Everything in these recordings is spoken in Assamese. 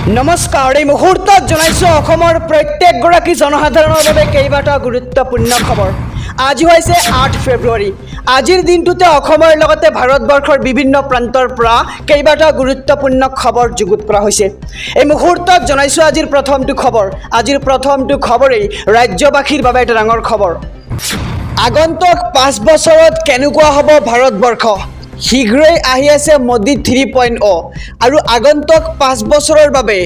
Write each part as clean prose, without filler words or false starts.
নমস্কাৰ এই মুহূৰ্তত জনাইছো অসমৰ প্ৰত্যেকগৰাকী জনসাধাৰণৰ বাবে কেইবাটা গুৰুত্বপূৰ্ণ খবৰ। আজি হৈছে 8 ফেব্ৰুৱাৰী। আজিৰ দিনটোতে অসমৰ লগতে ভাৰতবৰ্ষৰ বিভিন্ন প্ৰান্তৰ পৰা কেইবাটা গুৰুত্বপূৰ্ণ খবৰ যুগুত কৰা হৈছে। এই মুহূৰ্তত জনাইছো আজিৰ প্ৰথমটো খবৰ। আজিৰ প্ৰথমটো খবৰেই ৰাজ্যবাসীৰ বাবে এটা ডাঙৰ খবৰ। আগন্তুক 5 বছৰত কেনেকুৱা হ'ব ভাৰতবৰ্ষ? শীঘ্ৰেই আহি আছে মোদী 3.0 আৰু আগন্তুক 5 বছৰৰ বাবে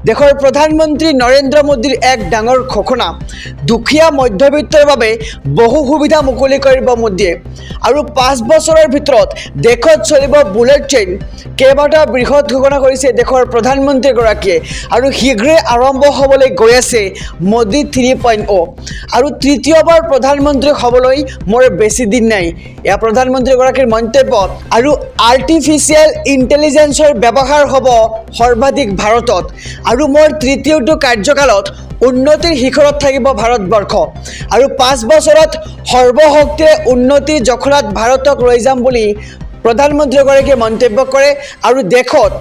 দেশৰ প্ৰধানমন্ত্ৰী নৰেন্দ্ৰ মোদীৰ এক ডাঙৰ ঘোষণা। দুখীয়া মধ্যবিত্তৰ বাবে বহু সুবিধা মুকলি কৰিব মোদীয়ে আৰু 5 বছৰৰ ভিতৰত দেশত চলিব বুলেট ট্ৰেইন। কেইবাটা বৃহৎ ঘোষণা কৰিছে দেশৰ প্ৰধানমন্ত্ৰীগৰাকীয়ে আৰু শীঘ্ৰেই আৰম্ভ হ'বলৈ গৈ আছে মোদী 3.0 আৰু তৃতীয়বাৰ প্ৰধানমন্ত্ৰী হ'বলৈ মোৰ বেছি দিন নাই। এয়া প্ৰধানমন্ত্ৰীগৰাকীৰ মন্তব্য। আৰু আৰ্টিফিচিয়েল ইণ্টেলিজেন্সৰ ব্যৱহাৰ হ'ব সৰ্বাধিক ভাৰতত আৰু মোৰ তৃতীয়টো কাৰ্যকালত উন্নতিৰ শিখৰত থাকিব ভাৰতবৰ্ষ আৰু 5 বছৰত সৰ্বশক্তিৰে উন্নতিৰ জখলাত ভাৰতক লৈ যাম বুলি প্ৰধানমন্ত্ৰীগৰাকীয়ে মন্তব্য কৰে আৰু দেশত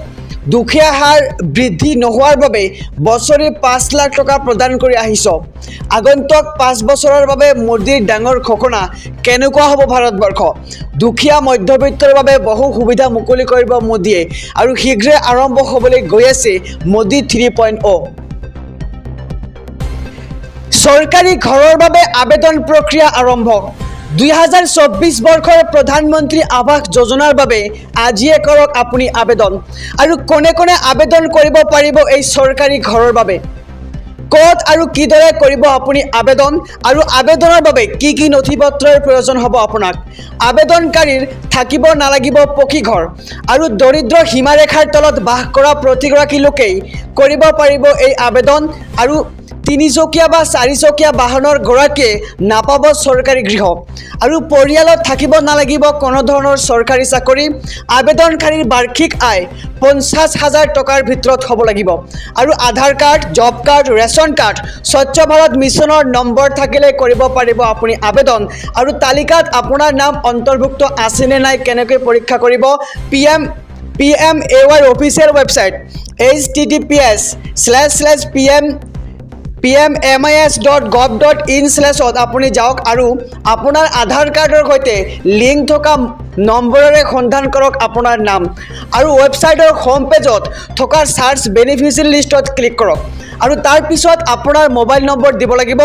দুখীয়া হাৰ বৃদ্ধি নোহোৱাৰ বাবে বছৰি 5 লাখ টকা প্ৰদান কৰি আহিছ। আগন্তুক 5 বছৰৰ বাবে মোদীৰ ডাঙৰ ঘোষণা। কেনেকুৱা হ'ব ভাৰতবৰ্ষ? দুখীয়া মধ্যবিত্তৰ বাবে বহু সুবিধা মুকলি কৰিব মোদীয়ে আৰু শীঘ্ৰে আৰম্ভ হ'বলৈ গৈ আছে মোদী 3.0। চৰকাৰী ঘৰৰ বাবে আবেদন প্ৰক্ৰিয়া আৰম্ভ। 2024 বৰ্ষৰ প্ৰধানমন্ত্ৰী আৱাস যোজনাৰ বাবে আজিয়ে কৰক আপুনি আবেদন। আৰু কোনে কোনে আবেদন কৰিব পাৰিব এই চৰকাৰী ঘৰৰ বাবে? ক'ত আৰু কিদৰে কৰিব আপুনি আবেদন আৰু আবেদনৰ বাবে কি কি নথিপত্ৰৰ প্ৰয়োজন হ'ব আপোনাক? আবেদনকাৰীৰ থাকিব নালাগিব পকী ঘৰ আৰু দৰিদ্ৰ সীমাৰেখাৰ তলত বাস কৰা প্ৰতিগৰাকী লোকেই কৰিব পাৰিব এই আবেদন আৰু 3-চকীয়া বা 4-চকীয়া বাহনৰ গৰাকীয়ে নাপাব চৰকাৰী গৃহ আৰু পৰিয়ালত থাকিব নালাগিব কোনো ধৰণৰ চৰকাৰী চাকৰি। আবেদনকাৰীৰ বাৰ্ষিক আয় 50,000 টকাৰ ভিতৰত হ'ব লাগিব আৰু Aadhaar card, job card, ration card, স্বচ্ছ ভাৰত মিছনৰ নম্বৰ থাকিলে কৰিব পাৰিব আপুনি আবেদন আৰু তালিকাত আপোনাৰ নাম অন্তৰ্ভুক্ত আছেনে নাই কেনেকৈ পৰীক্ষা কৰিব? PMAY অফিচিয়েল ৱেবছাইট https://pmmis.gov.in/ত আপুনি যাওক আৰু আপোনাৰ আধাৰ কাৰ্ডৰ সৈতে লিংক থকা নম্বৰেৰে সন্ধান কৰক আপোনাৰ নাম আৰু ৱেবছাইটৰ হোম পেজত থকা চাৰ্চ বেনিফিচিয়াৰী লিষ্টত ক্লিক কৰক আৰু তাৰ পিছত আপোনাৰ মোবাইল নম্বৰ দিব লাগিব।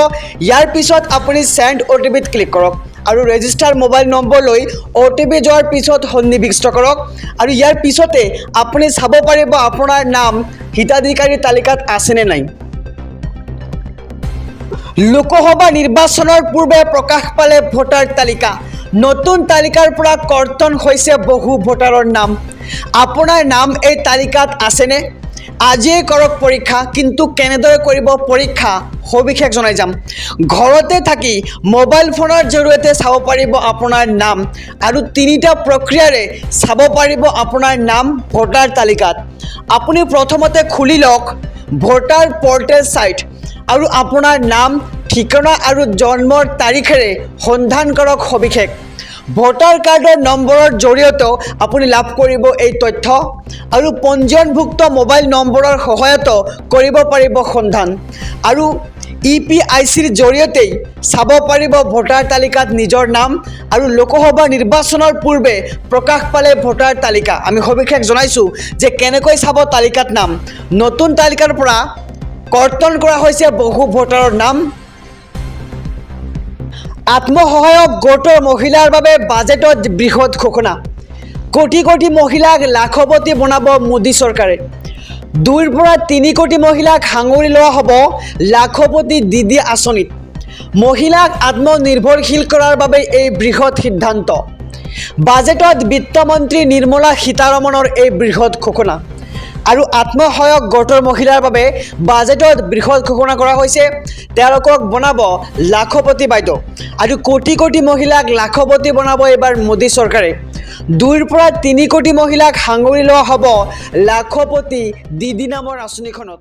ইয়াৰ পিছত আপুনি চেণ্ড OTPত ক্লিক কৰক আৰু ৰেজিষ্টাৰ মোবাইল নম্বৰ লৈ OTP যোৱাৰ পিছত সন্নিৱিষ্ট কৰক আৰু ইয়াৰ পিছতে আপুনি চাব পাৰিব আপোনাৰ নাম হিতাধিকাৰীৰ তালিকাত আছেনে নাই। লোকসভা নিৰ্বাচনৰ পূৰ্বে প্ৰকাশ পালে ভোটাৰ তালিকা। নতুন তালিকাৰ পৰা কৰ্তন হৈছে বহু ভোটাৰৰ নাম। আপোনাৰ নাম এই তালিকাত আছেনে? আজিয়ে কৰক পৰীক্ষা। কিন্তু কেনেদৰে কৰিব পৰীক্ষা সবিশেষ জনাই যাম। ঘৰতে থাকি মোবাইল ফোনৰ জৰিয়তে চাব পাৰিব আপোনাৰ নাম আৰু 3টা প্ৰক্ৰিয়াৰে চাব পাৰিব আপোনাৰ নাম ভোটাৰ তালিকাত। আপুনি প্ৰথমতে খুলি লওক ভোটাৰ পৰ্টেল ছাইট আৰু আপোনাৰ নাম, ঠিকনা আৰু জন্মৰ তাৰিখেৰে সন্ধান কৰক সবিশেষ। ভোটাৰ কাৰ্ডৰ নম্বৰৰ জৰিয়তেও আপুনি লাভ কৰিব এই তথ্য আৰু পঞ্জীয়নভুক্ত মোবাইল নম্বৰৰ সহায়তো কৰিব পাৰিব সন্ধান আৰু EPICৰ জৰিয়তেই চাব পাৰিব ভোটাৰ তালিকাত নিজৰ নাম আৰু লোকসভা নিৰ্বাচনৰ পূৰ্বে প্ৰকাশ পালে ভোটাৰ তালিকা। আমি সবিশেষ জনাইছোঁ যে কেনেকৈ চাব তালিকাত নাম। নতুন তালিকাৰ পৰা কৰ্তন কৰা হৈছে বহু ভোটাৰৰ নাম। আত্মসহায়ক গোটৰ মহিলাৰ বাবে বাজেটত বৃহৎ ঘোষণা। কোটি কোটি মহিলাক লাখপতি বনাব মোদী চৰকাৰে। 2ৰ পৰা 3 কোটি মহিলাক সাঙুৰি লোৱা হ'ব লাখপতি দিদি আঁচনিত। মহিলাক আত্মনিৰ্ভৰশীল কৰাৰ বাবে এই বৃহৎ সিদ্ধান্ত। বাজেটত বিত্তমন্ত্ৰী নিৰ্মলা সীতাৰমণৰ এই বৃহৎ ঘোষণা আৰু আত্মসহায়ক গোটৰ মহিলাৰ বাবে বাজেটত বৃহৎ ঘোষণা কৰা হৈছে। তেওঁলোকক বনাব লাখপতি বাইদেউ আৰু কোটি কোটি মহিলাক লাখপতি বনাব এইবাৰ মোদী চৰকাৰে। 2ৰ পৰা 3 কোটি মহিলাক সাঙুৰি লোৱা হ'ব লাখপতি দিদি নামৰ আঁচনিখনত।